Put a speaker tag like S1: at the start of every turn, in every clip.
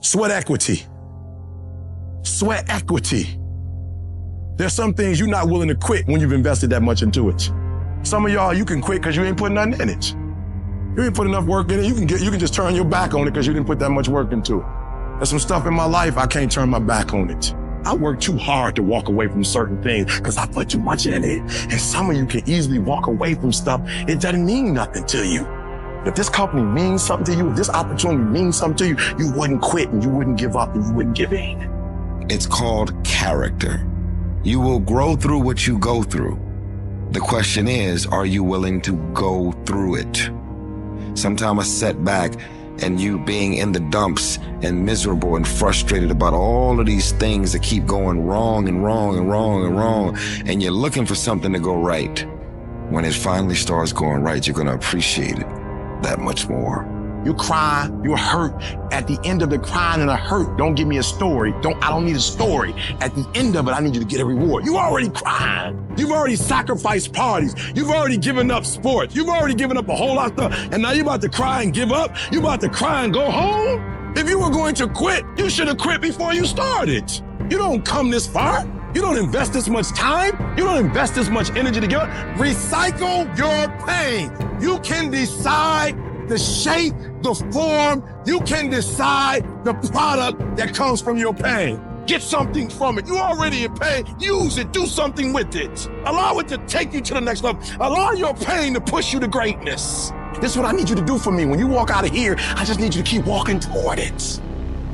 S1: Sweat equity. Sweat equity. There's some things you're not willing to quit when you've invested that much into it. Some of y'all, you can quit because you ain't putting nothing in it. You ain't put enough work in it. You can just turn your back on it because you didn't put that much work into it. There's some stuff in my life, I can't turn my back on it. I work too hard to walk away from certain things because I put too much in it. And some of you can easily walk away from stuff. It doesn't mean nothing to you. If this company means something to you, if this opportunity means something to you, you wouldn't quit and you wouldn't give up and you wouldn't give in.
S2: It's called character. You will grow through what you go through. The question is, are you willing to go through it? Sometimes a setback and you being in the dumps and miserable and frustrated about all of these things that keep going wrong and wrong and wrong and wrong, and you're looking for something to go right. When it finally starts going right, you're gonna appreciate it that much more.
S1: You cry, you're hurt. At the end of the crying and the hurt, don't give me a story. I don't need a story. At the end of it, I need you to get a reward. You already crying. You've already sacrificed parties. You've already given up sports. You've already given up a whole lot of stuff. And now you're about to cry and give up. You're about to cry and go home. If you were going to quit, you should have quit before you started. You don't come this far. You don't invest this much time. You don't invest this much energy to give up. Recycle your pain. You can decide the shape, the form. You can decide the product that comes from your pain. Get something from it. You already in pain. Use it. Do something with it. Allow it to take you to the next level. Allow your pain to push you to greatness. This is what I need you to do for me. When you walk out of here, I just need you to keep walking toward it.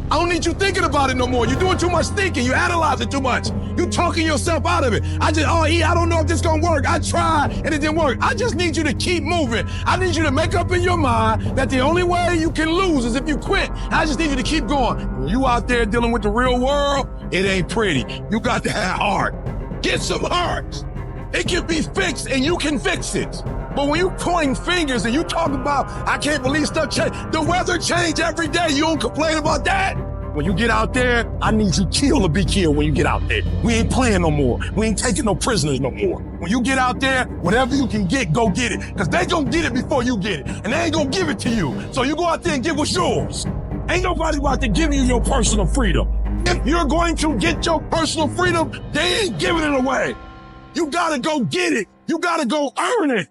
S1: I don't need you thinking about it no more. You're doing too much thinking. You analyze it too much. You're talking yourself out of it. I don't know if this gonna work. I tried and it didn't work. I just need you to keep moving. I need you to make up in your mind that the only way you can lose is if you quit. I just need you to keep going. When you out there dealing with the real world, it ain't pretty. You got to have heart. Get some heart. It can be fixed and you can fix it. But when you pointing fingers and you talk about, I can't believe stuff change. The weather change every day. You don't complain about that. When you get out there, I need you killed to be killed when you get out there. We ain't playing no more. We ain't taking no prisoners no more. When you get out there, whatever you can get, go get it. Because they gonna get it before you get it. And they ain't gonna give it to you. So you go out there and get what's yours. Ain't nobody about to give you your personal freedom. If you're going to get your personal freedom, they ain't giving it away. You gotta go get it. You gotta go earn it.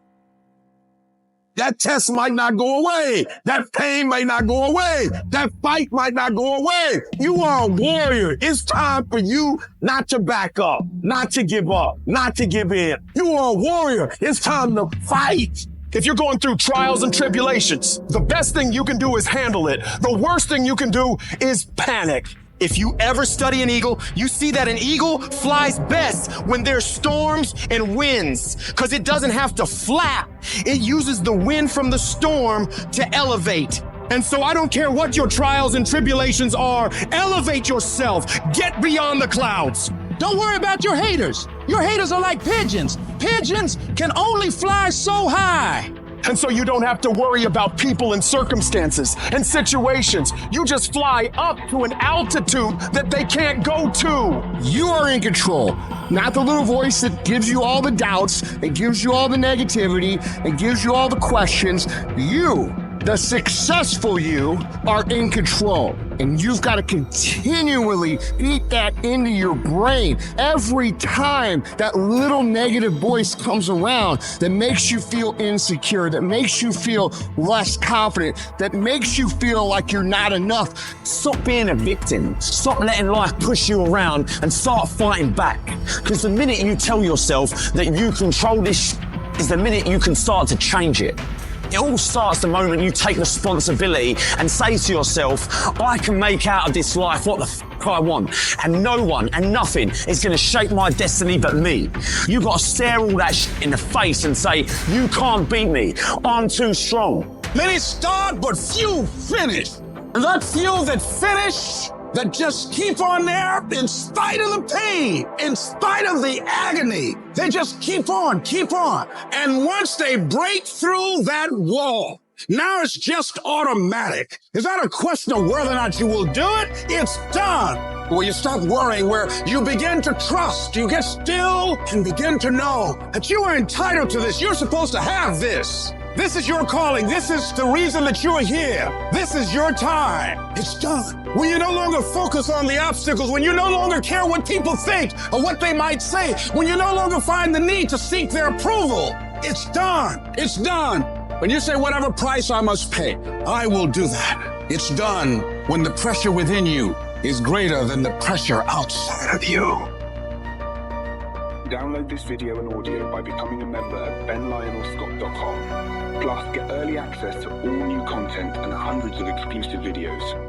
S1: That test might not go away. That pain might not go away. That fight might not go away. You are a warrior. It's time for you not to back up, not to give up, not to give in. You are a warrior. It's time to fight.
S3: If you're going through trials and tribulations, the best thing you can do is handle it. The worst thing you can do is panic.
S4: If you ever study an eagle, you see that an eagle flies best when there's storms and winds, because it doesn't have to flap. It uses the wind from the storm to elevate. And so I don't care what your trials and tribulations are, elevate yourself, get beyond the clouds.
S5: Don't worry about your haters. Your haters are like pigeons. Pigeons can only fly so high.
S3: And so you don't have to worry about people and circumstances and situations. You just fly up to an altitude that they can't go to.
S6: You are in control, not the little voice that gives you all the doubts, that gives you all the negativity, that gives you all the questions. You, the successful you, are in control. And you've got to continually eat that into your brain every time that little negative voice comes around that makes you feel insecure, that makes you feel less confident, that makes you feel like you're not enough.
S7: Stop being a victim. Stop letting life push you around and start fighting back. Because the minute you tell yourself that you control this is the minute you can start to change it. It all starts the moment you take responsibility and say to yourself, I can make out of this life what the f*** I want. And no one and nothing is going to shape my destiny but me. You got to stare all that shit in the face and say, you can't beat me. I'm too strong.
S5: Many start, but few finish. And that few that finish, that just keep on there in spite of the pain, in spite of the agony. They just keep on. And once they break through that wall, now it's just automatic. It's not a question of whether or not you will do it. It's done. Where you stop worrying, where you begin to trust, you get still and begin to know that you are entitled to this. You're supposed to have this. This is your calling. This is the reason that you're here. This is your time. It's done. When you no longer focus on the obstacles, when you no longer care what people think or what they might say, when you no longer find the need to seek their approval, it's done. It's done. When you say whatever price I must pay, I will do that. It's done when the pressure within you is greater than the pressure outside of you.
S8: Download this video and audio by becoming a member at benlionelscott.com. Plus, get early access to all new content and hundreds of exclusive videos.